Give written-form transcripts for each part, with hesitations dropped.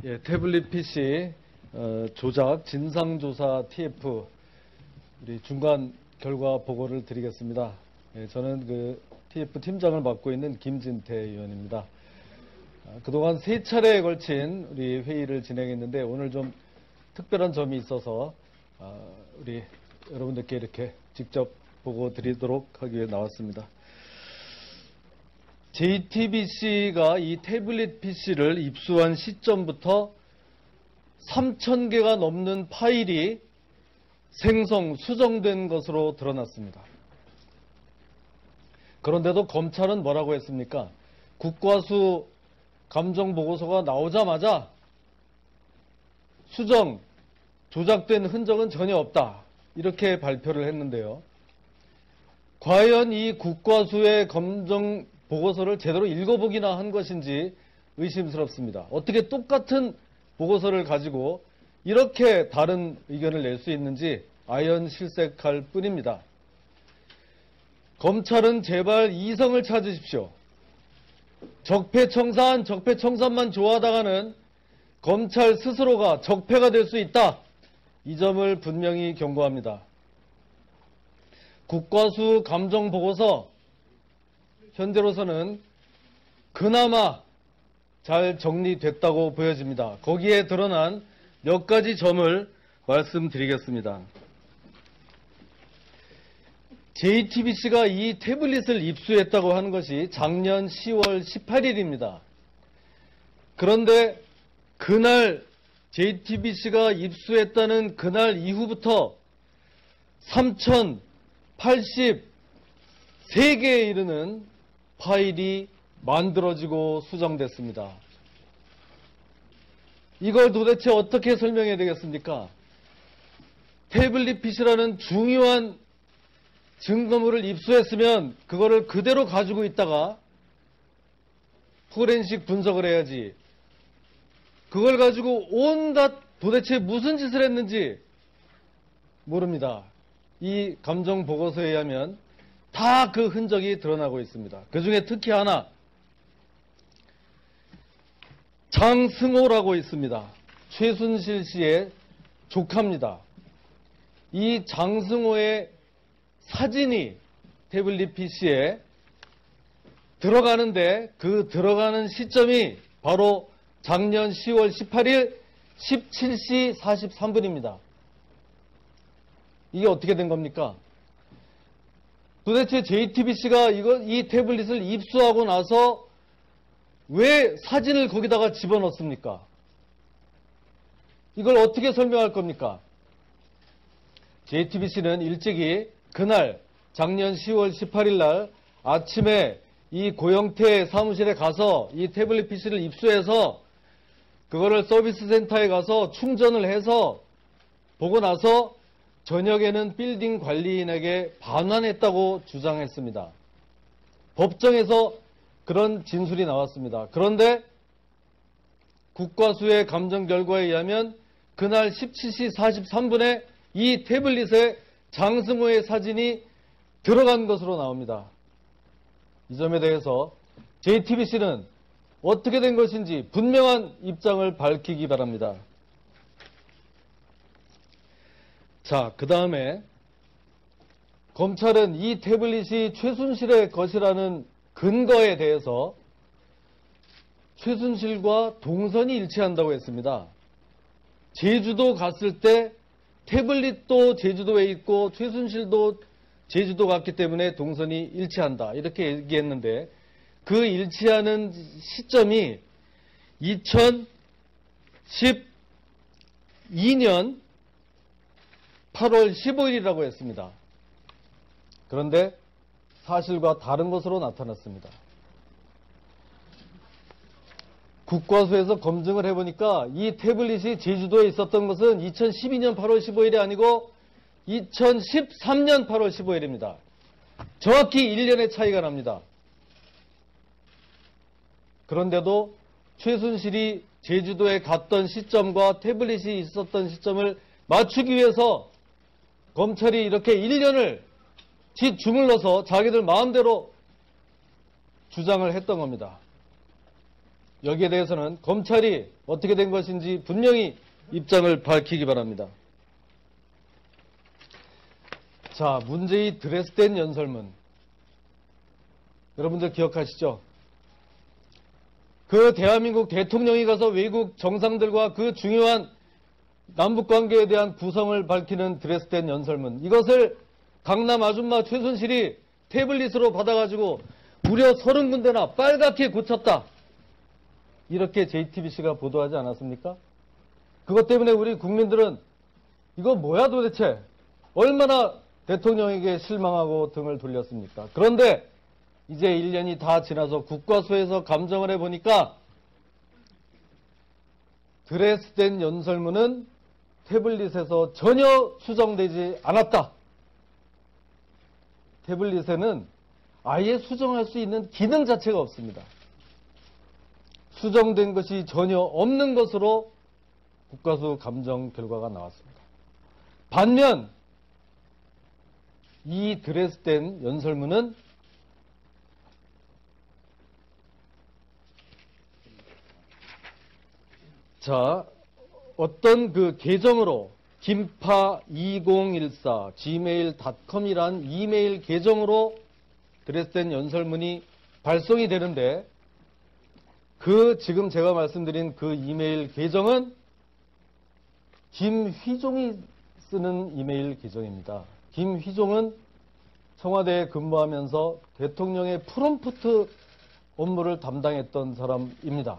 예, 태블릿 PC 조작 진상조사 TF 우리 중간 결과 보고를 드리겠습니다. 예, 저는 그 TF 팀장을 맡고 있는 김진태 의원입니다. 그동안 3차례에 걸친 우리 회의를 진행했는데 오늘 좀 특별한 점이 있어서 우리 여러분들께 이렇게 직접 보고 드리도록 하기 위해 나왔습니다. JTBC가 이 태블릿 PC를 입수한 시점부터 3,000개가 넘는 파일이 수정된 것으로 드러났습니다. 그런데도 검찰은 뭐라고 했습니까? 국과수 감정보고서가 나오자마자 조작된 흔적은 전혀 없다. 이렇게 발표를 했는데요. 과연 이 국과수의 감정보고서를 제대로 읽어보기나 한 것인지 의심스럽습니다. 어떻게 똑같은 보고서를 가지고 이렇게 다른 의견을 낼 수 있는지 아연실색할 뿐입니다. 검찰은 제발 이성을 찾으십시오. 적폐청산만 좋아하다가는 검찰 스스로가 적폐가 될 수 있다. 이 점을 분명히 경고합니다. 국과수 감정보고서 현재로서는 그나마 잘 정리됐다고 보여집니다. 거기에 드러난 몇 가지 점을 말씀드리겠습니다. JTBC가 이 태블릿을 입수했다고 하는 것이 작년 10월 18일입니다. 그런데 그날 JTBC가 입수했다는 그날 이후부터 3,083개에 이르는 파일이 만들어지고 수정됐습니다. 이걸 도대체 어떻게 설명해야 되겠습니까? 태블릿 PC라는 중요한 증거물을 입수했으면 그거를 그대로 가지고 있다가 포렌식 분석을 해야지. 그걸 가지고 온갖 도대체 무슨 짓을 했는지 모릅니다. 이 감정보고서에 의하면 다 그 흔적이 드러나고 있습니다. 그 중에 특히 하나, 장승호라고 있습니다. 최순실 씨의 조카입니다. 이 장승호의 사진이 태블릿 PC에 들어가는데 그 들어가는 시점이 바로 작년 10월 18일 17시 43분입니다. 이게 어떻게 된 겁니까? 도대체 JTBC가 이 태블릿을 입수하고 나서 왜 사진을 거기다가 집어넣습니까? 이걸 어떻게 설명할 겁니까? JTBC는 일찍이 그날 작년 10월 18일 날 아침에 이 고영태 사무실에 가서 이 태블릿 PC를 입수해서 그거를 서비스 센터에 가서 충전을 해서 보고 나서 저녁에는 빌딩 관리인에게 반환했다고 주장했습니다. 법정에서 그런 진술이 나왔습니다. 그런데 국과수의 감정 결과에 의하면 그날 17시 43분에 이 태블릿에 장승호의 사진이 들어간 것으로 나옵니다. 이 점에 대해서 JTBC는 어떻게 된 것인지 분명한 입장을 밝히기 바랍니다. 자, 그 다음에 검찰은 이 태블릿이 최순실의 것이라는 근거에 대해서 최순실과 동선이 일치한다고 했습니다. 제주도 갔을 때 태블릿도 제주도에 있고 최순실도 제주도 갔기 때문에 동선이 일치한다. 이렇게 얘기했는데 그 일치하는 시점이 2012년 8월 15일이라고 했습니다. 그런데 사실과 다른 것으로 나타났습니다. 국과수에서 검증을 해보니까 이 태블릿이 제주도에 있었던 것은 2012년 8월 15일이 아니고 2013년 8월 15일입니다. 정확히 1년의 차이가 납니다. 그런데도 최순실이 제주도에 갔던 시점과 태블릿이 있었던 시점을 맞추기 위해서 검찰이 이렇게 1년을 짓주물러서 자기들 마음대로 주장을 했던 겁니다. 여기에 대해서는 검찰이 어떻게 된 것인지 분명히 입장을 밝히기 바랍니다. 자, 문제의 드레스덴 연설문. 여러분들 기억하시죠? 그 대한민국 대통령이 가서 외국 정상들과 그 중요한 남북관계에 대한 구성을 밝히는 드레스덴 연설문. 이것을 강남 아줌마 최순실이 태블릿으로 받아가지고 무려 30군데나 빨갛게 고쳤다. 이렇게 JTBC가 보도하지 않았습니까? 그것 때문에 우리 국민들은 이거 뭐야 도대체? 얼마나 대통령에게 실망하고 등을 돌렸습니까? 그런데 이제 1년이 다 지나서 국과수에서 감정을 해보니까 드레스덴 연설문은 태블릿에서 전혀 수정되지 않았다. 태블릿에는 아예 수정할 수 있는 기능 자체가 없습니다. 수정된 것이 전혀 없는 것으로 국과수 감정 결과가 나왔습니다. 반면 이 드레스덴 연설문은 자, 어떤 그 계정으로 김파2014 gmail.com이란 이메일 계정으로 드레스덴 연설문이 발송이 되는데 그 지금 제가 말씀드린 그 이메일 계정은 김휘종이 쓰는 이메일 계정입니다. 김휘종은 청와대에 근무하면서 대통령의 프롬프트 업무를 담당했던 사람입니다.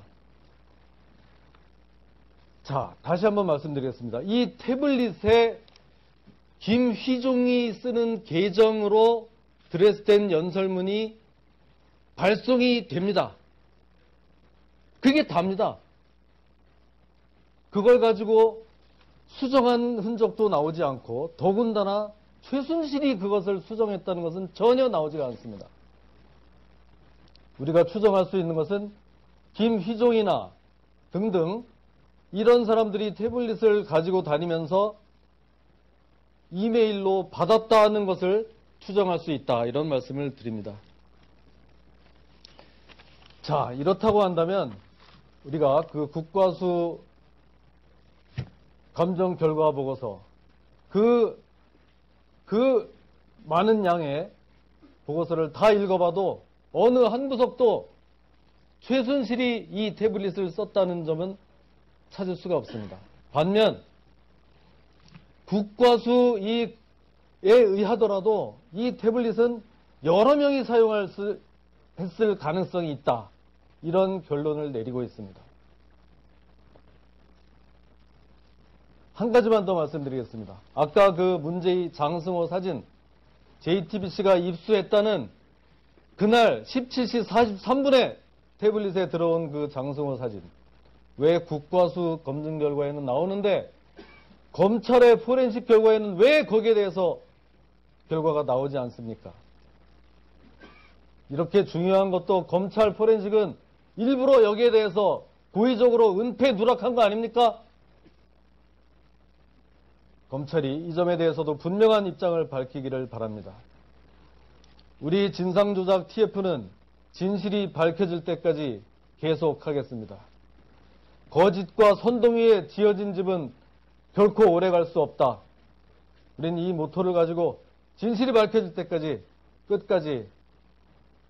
자, 다시 한번 말씀드리겠습니다. 이 태블릿에 김휘종이 쓰는 계정으로 드레스덴 연설문이 발송이 됩니다. 그게 답니다. 그걸 가지고 수정한 흔적도 나오지 않고 더군다나 최순실이 그것을 수정했다는 것은 전혀 나오지가 않습니다. 우리가 추정할 수 있는 것은 김휘종이나 등등 이런 사람들이 태블릿을 가지고 다니면서 이메일로 받았다는 것을 추정할 수 있다. 이런 말씀을 드립니다. 자, 이렇다고 한다면 우리가 그 국과수 감정 결과 보고서 그 많은 양의 보고서를 다 읽어봐도 어느 한 구석도 최순실이 이 태블릿을 썼다는 점은 찾을 수가 없습니다. 반면 국과수에 의하더라도 이 태블릿은 여러 명이 했을 가능성이 있다. 이런 결론을 내리고 있습니다. 한 가지만 더 말씀드리겠습니다. 아까 그 문제의 장승호 사진 JTBC가 입수했다는 그날 17시 43분에 태블릿에 들어온 그 장승호 사진 왜 국과수 검증 결과에는 나오는데 검찰의 포렌식 결과에는 왜 거기에 대해서 결과가 나오지 않습니까? 이렇게 중요한 것도 검찰 포렌식은 일부러 여기에 대해서 고의적으로 은폐 누락한 거 아닙니까? 검찰이 이 점에 대해서도 분명한 입장을 밝히기를 바랍니다. 우리 진상조작 TF는 진실이 밝혀질 때까지 계속하겠습니다. 거짓과 선동위에 지어진 집은 결코 오래갈 수 없다. 우리는 이 모토를 가지고 진실이 밝혀질 때까지 끝까지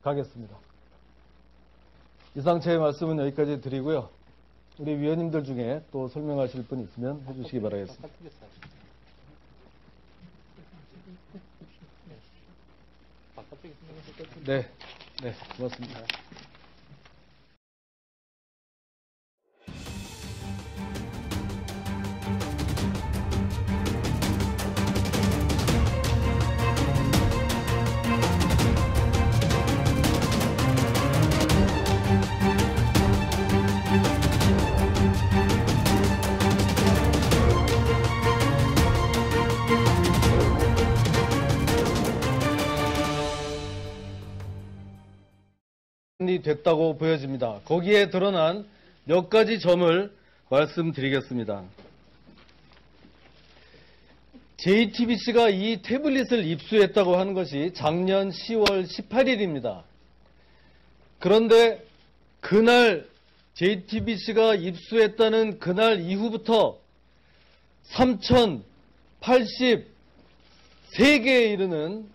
가겠습니다. 이상 제 말씀은 여기까지 드리고요. 우리 위원님들 중에 또 설명하실 분 있으면 해주시기 바라겠습니다. 네, 고맙습니다. 됐다고 보여집니다. 거기에 드러난 몇 가지 점을 말씀드리겠습니다. JTBC가 이 태블릿을 입수했다고 하는 것이 작년 10월 18일입니다. 그런데 그날 JTBC가 입수했다는 그날 이후부터 3,083개에 이르는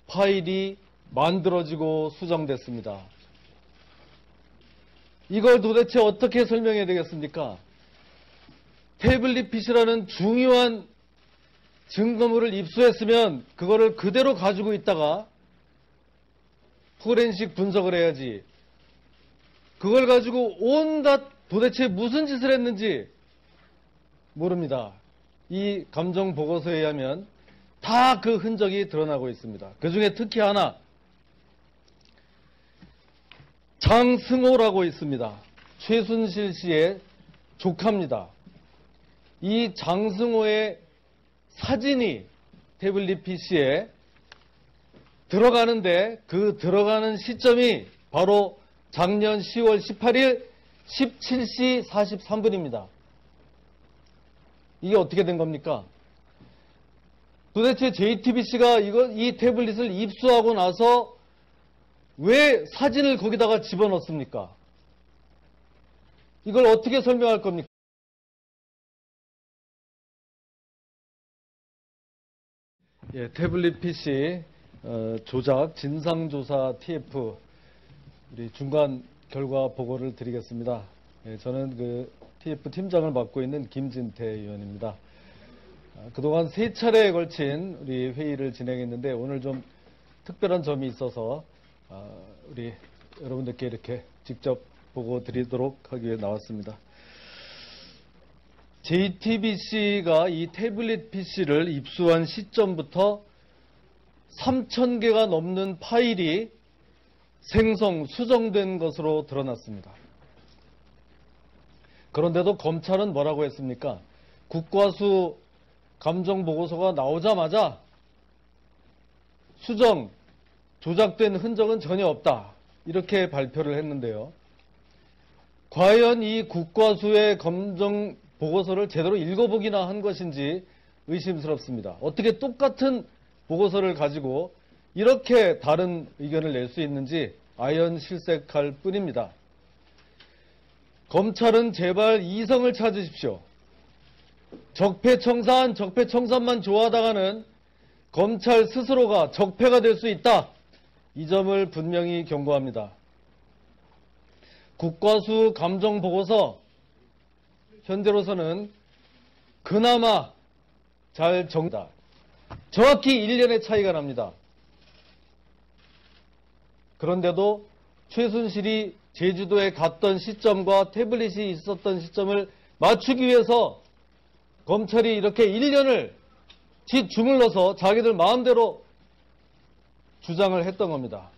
파일이 만들어지고 수정됐습니다. 이걸 도대체 어떻게 설명해야 되겠습니까? 태블릿 PC라는 중요한 증거물을 입수했으면 그거를 그대로 가지고 있다가 포렌식 분석을 해야지. 그걸 가지고 온갖 도대체 무슨 짓을 했는지 모릅니다. 이 감정 보고서에 의하면 다 그 흔적이 드러나고 있습니다. 그 중에 특히 하나, 장승호라고 있습니다. 최순실 씨의 조카입니다. 이 장승호의 사진이 태블릿 PC에 들어가는데 그 들어가는 시점이 바로 작년 10월 18일 17시 43분입니다. 이게 어떻게 된 겁니까? 도대체 JTBC가 이 태블릿을 입수하고 나서 왜 사진을 거기다가 집어넣습니까? 이걸 어떻게 설명할 겁니까? 예, 태블릿 PC 조작 진상조사 TF 우리 중간 결과 보고를 드리겠습니다. 예, 저는 그 TF 팀장을 맡고 있는 김진태 의원입니다. 그동안 3차례에 걸친 우리 회의를 진행했는데 오늘 좀 특별한 점이 있어서 우리 여러분들께 이렇게 직접 보고 드리도록 하기 위해 나왔습니다. JTBC가 이 태블릿 PC를 입수한 시점부터 3,000개가 넘는 파일이 수정된 것으로 드러났습니다. 그런데도 검찰은 뭐라고 했습니까? 국과수 감정보고서가 나오자마자 조작된 흔적은 전혀 없다. 이렇게 발표를 했는데요. 과연 이 국과수의 감정보고서를 제대로 읽어보기나 한 것인지 의심스럽습니다. 어떻게 똑같은 보고서를 가지고 이렇게 다른 의견을 낼 수 있는지 아연실색할 뿐입니다. 검찰은 제발 이성을 찾으십시오. 적폐청산만 좋아하다가는 검찰 스스로가 적폐가 될 수 있다. 이 점을 분명히 경고합니다. 국과수 감정보고서 현재로서는 그나마 잘 정리다. 정확히 1년의 차이가 납니다. 그런데도 최순실이 제주도에 갔던 시점과 태블릿이 있었던 시점을 맞추기 위해서 검찰이 이렇게 1년을 주물러서 자기들 마음대로 주장을 했던 겁니다.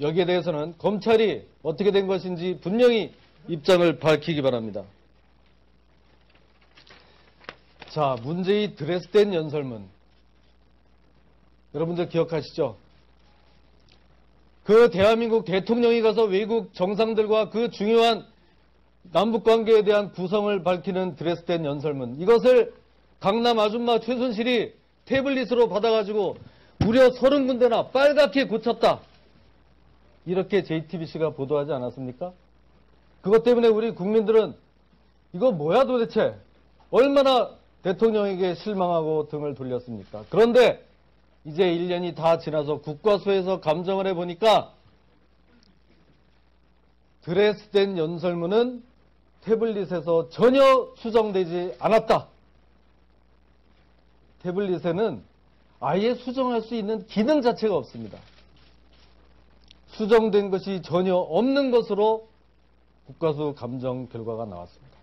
여기에 대해서는 검찰이 어떻게 된 것인지 분명히 입장을 밝히기 바랍니다. 자, 문제의 드레스덴 연설문. 여러분들 기억하시죠? 그 대한민국 대통령이 가서 외국 정상들과 그 중요한 남북관계에 대한 구성을 밝히는 드레스덴 연설문. 이것을 강남 아줌마 최순실이 태블릿으로 받아가지고 무려 30군데나 빨갛게 고쳤다. 이렇게 JTBC가 보도하지 않았습니까? 그것 때문에 우리 국민들은 이거 뭐야 도대체? 얼마나 대통령에게 실망하고 등을 돌렸습니까? 그런데 이제 1년이 다 지나서 국과수에서 감정을 해보니까 드레스덴 연설문은 태블릿에서 전혀 수정되지 않았다. 태블릿에는 아예 수정할 수 있는 기능 자체가 없습니다. 수정된 것이 전혀 없는 것으로 국과수 감정 결과가 나왔습니다.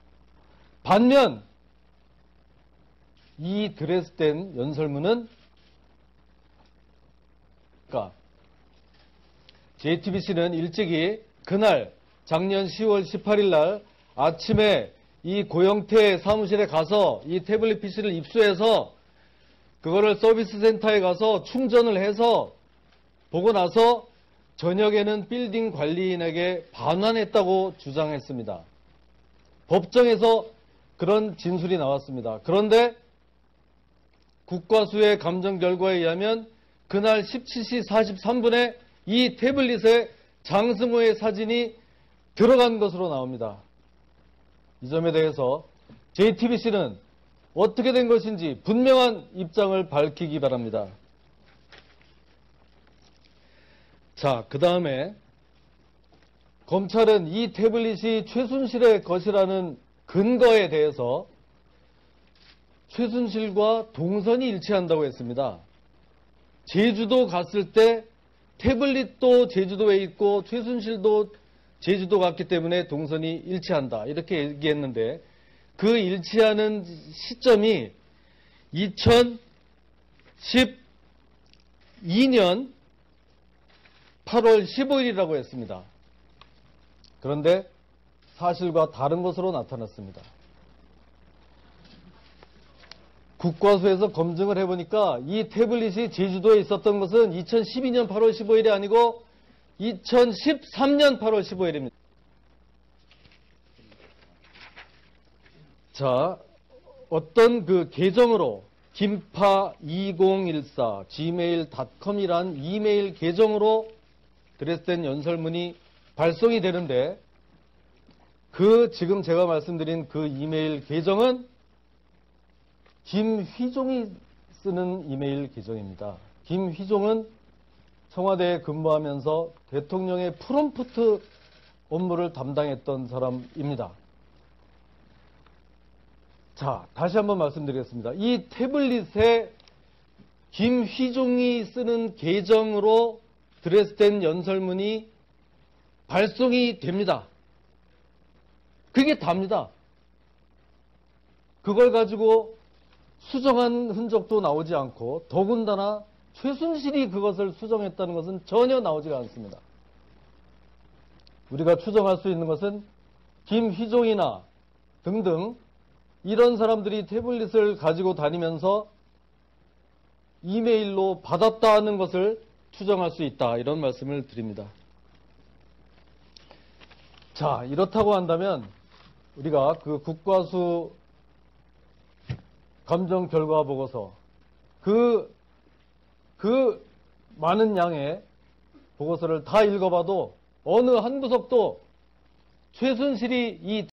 반면 이 드레스덴 연설문은 JTBC는 일찍이 그날 작년 10월 18일 날 아침에 이 고영태 사무실에 가서 이 태블릿 PC를 입수해서 그거를 서비스 센터에 가서 충전을 해서 보고 나서 저녁에는 빌딩 관리인에게 반환했다고 주장했습니다. 법정에서 그런 진술이 나왔습니다. 그런데 국과수의 감정 결과에 의하면 그날 17시 43분에 이 태블릿에 장승호의 사진이 들어간 것으로 나옵니다. 이 점에 대해서 JTBC는 어떻게 된 것인지 분명한 입장을 밝히기 바랍니다. 자, 그 다음에 검찰은 이 태블릿이 최순실의 것이라는 근거에 대해서 최순실과 동선이 일치한다고 했습니다. 제주도 갔을 때 태블릿도 제주도에 있고 최순실도 제주도 갔기 때문에 동선이 일치한다. 이렇게 얘기했는데 그 일치하는 시점이 2012년 8월 15일이라고 했습니다. 그런데 사실과 다른 것으로 나타났습니다. 국과수에서 검증을 해보니까 이 태블릿이 제주도에 있었던 것은 2012년 8월 15일이 아니고 2013년 8월 15일입니다. 자, 어떤 그 계정으로 김파2014 gmail.com이란 이메일 계정으로 드레스덴 연설문이 발송이 되는데 그 지금 제가 말씀드린 그 이메일 계정은 김휘종이 쓰는 이메일 계정입니다. 김휘종은 청와대에 근무하면서 대통령의 프롬프트 업무를 담당했던 사람입니다. 자, 다시 한번 말씀드리겠습니다. 이 태블릿에 김휘종이 쓰는 계정으로 드레스덴 연설문이 발송이 됩니다. 그게 답니다. 그걸 가지고 수정한 흔적도 나오지 않고 더군다나 최순실이 그것을 수정했다는 것은 전혀 나오지가 않습니다. 우리가 추정할 수 있는 것은 김휘종이나 등등 이런 사람들이 태블릿을 가지고 다니면서 이메일로 받았다는 것을 추정할 수 있다. 이런 말씀을 드립니다. 자, 이렇다고 한다면 우리가 그 국과수 감정 결과 보고서 그 많은 양의 보고서를 다 읽어봐도 어느 한 구석도 최순실이 이